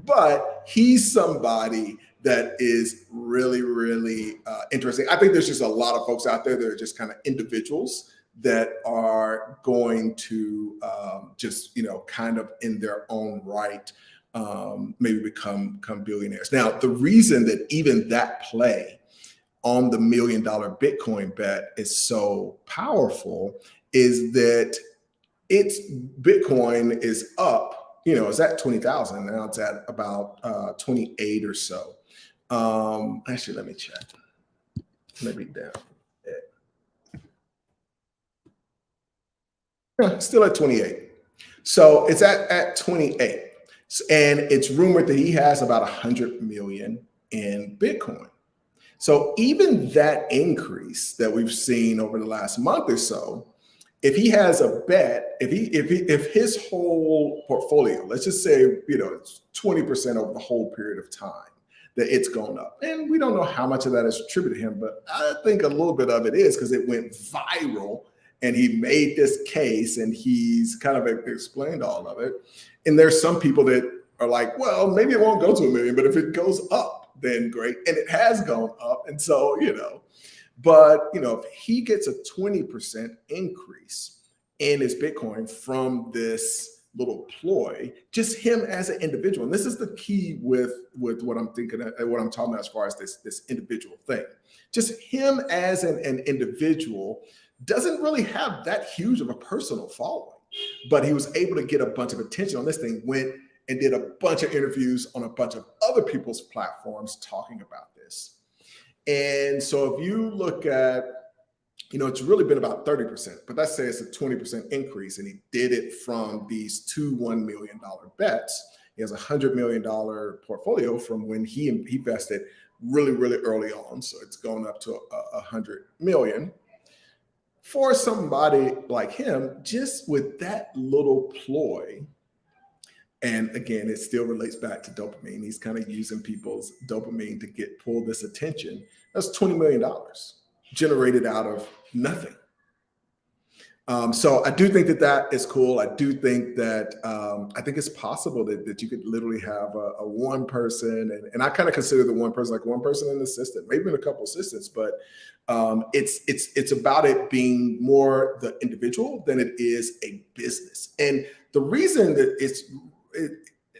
But he's somebody that is really, really interesting. I think there's just a lot of folks out there that are just kind of individuals that are going to kind of in their own right, maybe become billionaires. Now, the reason that even that play on the $1 million Bitcoin bet is so powerful is that its Bitcoin is up. It's at 20,000 now. It's at about 28 or so. Actually, let me check. Maybe down. Still at 28. So it's at 28. And it's rumored that he has about 100 million in Bitcoin. So even that increase that we've seen over the last month or so, if he has a bet, if his whole portfolio, let's just say, it's 20% over the whole period of time that it's gone up. And we don't know how much of that is attributed to him, but I think a little bit of it is because it went viral and he made this case and he's kind of explained all of it. And there's some people that are like, well, maybe it won't go to 1 million, but if it goes up, then great. And it has gone up. And so, but if he gets a 20% increase in his Bitcoin from this little ploy, just him as an individual, and this is the key with what I'm thinking and what I'm talking about as far as this individual thing. Just him as an individual doesn't really have that huge of a personal following, but he was able to get a bunch of attention on this thing, went and did a bunch of interviews on a bunch of other people's platforms talking about this. And so if you look at, it's really been about 30%, but let's say it's a 20% increase, and he did it from these two $1 million bets. He has a $100 million portfolio from when he invested really, really early on. So it's going up to 100 million. For somebody like him, just with that little ploy, and again, it still relates back to dopamine. He's kind of using people's dopamine to pull this attention. That's $20 million generated out of nothing. So I do think that is cool. I do think that I think it's possible that you could literally have a one person, and I kind of consider the one person like one person and an assistant, maybe even a couple assistants, but it's about it being more the individual than it is a business. And the reason that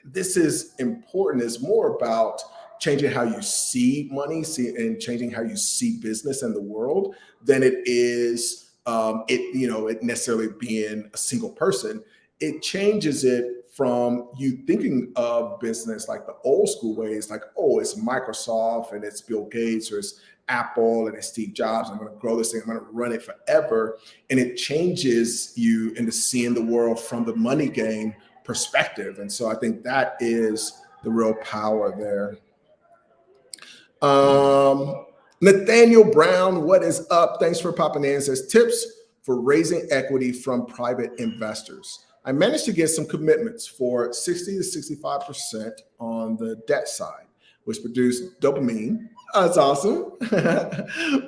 this is important is more about changing how you see money, and changing how you see business in the world than it is it necessarily being a single person. It changes it from you thinking of business like the old school ways, like, oh, it's Microsoft and it's Bill Gates or it's Apple and it's Steve Jobs. I'm going to grow this thing. I'm going to run it forever. And it changes you into seeing the world from the money game perspective. And so I think that is the real power there. Nathaniel Brown, what is up? Thanks for popping in. Says tips for raising equity from private investors. I managed to get some commitments for 60 to 65% on the debt side, which produced dopamine. That's awesome.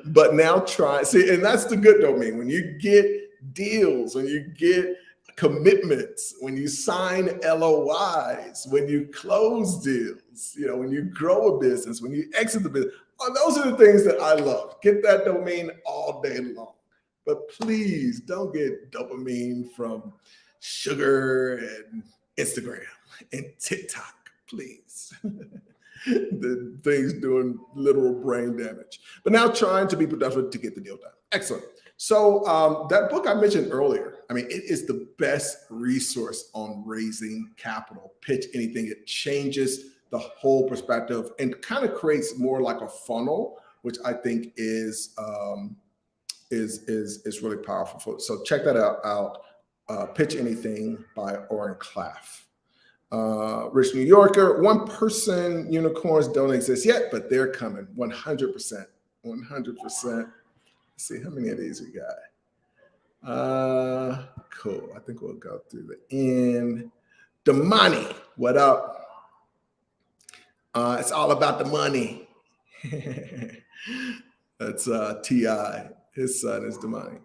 But now see, and that's the good dopamine. When you get deals, when you get commitments, when you sign LOIs, when you close deals, when you grow a business, when you exit the business, those are the things that I love. Get that dopamine all day long. But please don't get dopamine from sugar and Instagram and TikTok, please. The things doing literal brain damage. But now trying to be productive to get the deal done. Excellent. So that book I mentioned earlier, it is the best resource on raising capital. Pitch Anything. It changes the whole perspective and kind of creates more like a funnel, which I think is really powerful. So check that out. Pitch Anything by Oren Klaff. Rich New Yorker, one person unicorns don't exist yet, but they're coming. 100%. 100%. Let's see how many of these we got. Cool. I think we'll go through the end. Damani, what up? It's all about the money. That's T.I. His son is Damani.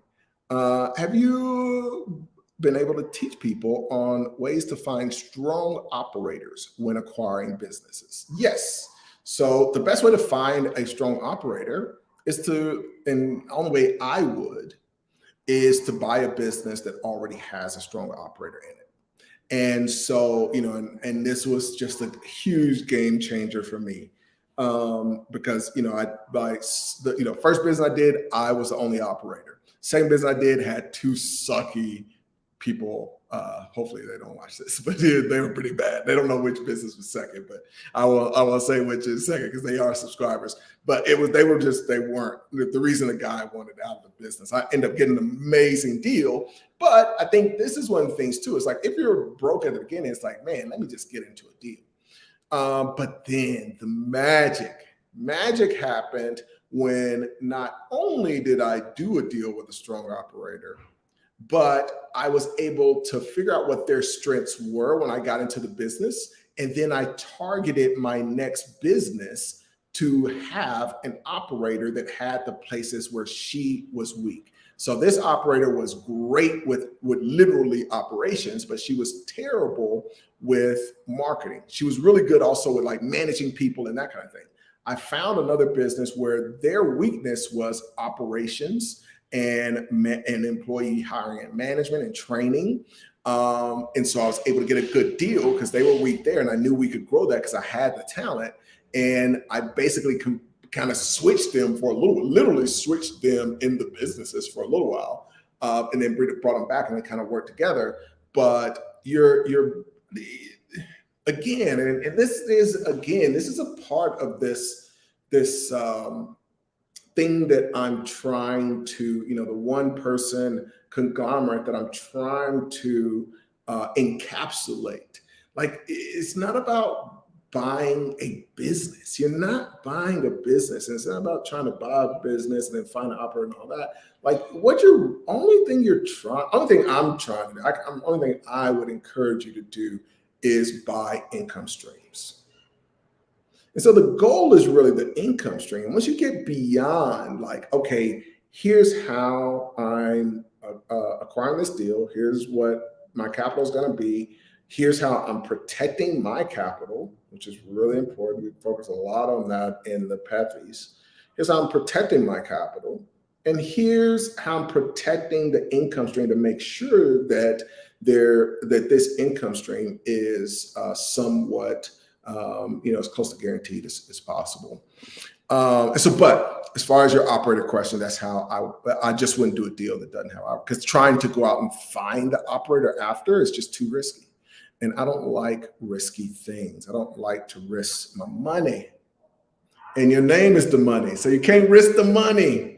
Have you been able to teach people on ways to find strong operators when acquiring businesses? Yes. So the best way to find a strong operator is and the only way I would, is to buy a business that already has a strong operator in it. And so, and this was just a huge game changer for me. Because, first business I did, I was the only operator. Second business I did had two sucky people. Hopefully they don't watch this, but they were pretty bad. They don't know which business was second, but I will say which is second because they are subscribers. But they weren't the reason the guy wanted out of the business. I ended up getting an amazing deal. But I think this is one of the things too. It's like if you're broke at the beginning, it's like, man, let me just get into a deal. But then the magic happened when not only did I do a deal with a strong operator, but I was able to figure out what their strengths were when I got into the business. And then I targeted my next business to have an operator that had the places where she was weak. So this operator was great with literally operations, but she was terrible with marketing. She was really good also with like managing people and that kind of thing. I found another business where their weakness was operations and employee hiring and management and training. And so I was able to get a good deal because they were weak there and I knew we could grow that because I had the talent. And I basically kind of switched them literally switched them in the businesses for a little while, and then brought them back and they kind of worked together. But you're again, and this is a part of this thing that I'm trying to, the one person conglomerate that I'm trying to encapsulate. Like, it's not about buying a business. You're not buying a business. And it's not about trying to buy a business and then find an operator and all that. Like, only thing I'm trying to do, only thing I would encourage you to do is buy income streams. And so the goal is really the income stream. Once you get beyond like, okay, here's how I'm acquiring this deal. Here's what my capital is going to be. Here's how I'm protecting my capital, which is really important. We focus a lot on that in the PEFIs. Here's how I'm protecting my capital. And here's how I'm protecting the income stream to make sure that this income stream is somewhat, as close to guaranteed as possible. But as far as your operator question, that's how I just wouldn't do a deal that doesn't have, because trying to go out and find the operator after is just too risky. And I don't like risky things. I don't like to risk my money. And your name is the money. So you can't risk the money.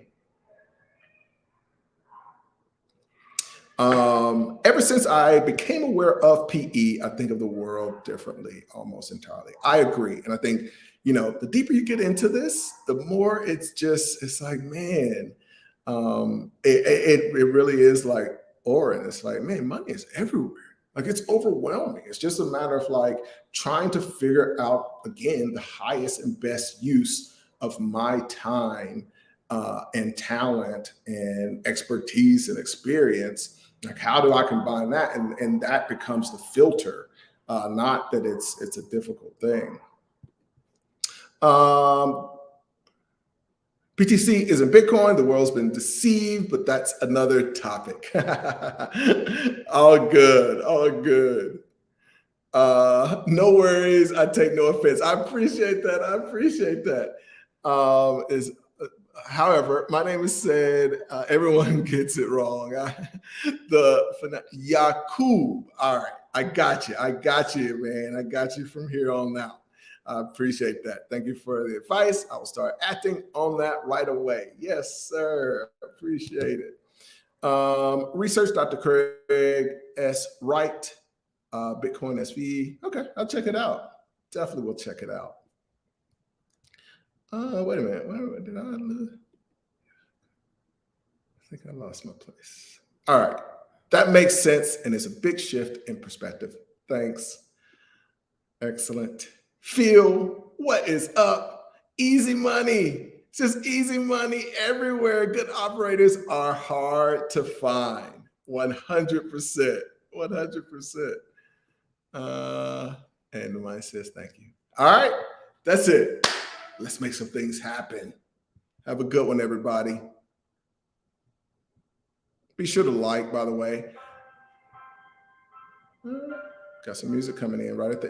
Ever since I became aware of PE, I think of the world differently almost entirely. I agree. And I think, the deeper you get into this, the more it's like, man, it really is like Oren. It's like, man, money is everywhere. Like it's overwhelming. It's just a matter of like trying to figure out again the highest and best use of my time and talent and expertise and experience. Like how do I combine that? And that becomes the filter. Not that it's a difficult thing. BTC isn't Bitcoin. The world's been deceived, but that's another topic. All good, all good. No worries. I take no offense. I appreciate that. I appreciate that. However, my name is said. Everyone gets it wrong. Yakub. All right, I got you. I got you, man. I got you from here on out. I appreciate that. Thank you for the advice. I will start acting on that right away. Yes, sir. Appreciate it. Research Dr. Craig S. Wright, Bitcoin SV. Okay, I'll check it out. Definitely will check it out. Wait a minute. Where did I lose? I think I lost my place. All right. That makes sense. And it's a big shift in perspective. Thanks. Excellent. Phil, what is up? Easy money. It's just easy money everywhere. Good operators are hard to find. 100%. 100%. And the mind says thank you. All right. That's it. Let's make some things happen. Have a good one, everybody. Be sure to like, by the way. Got some music coming in right at the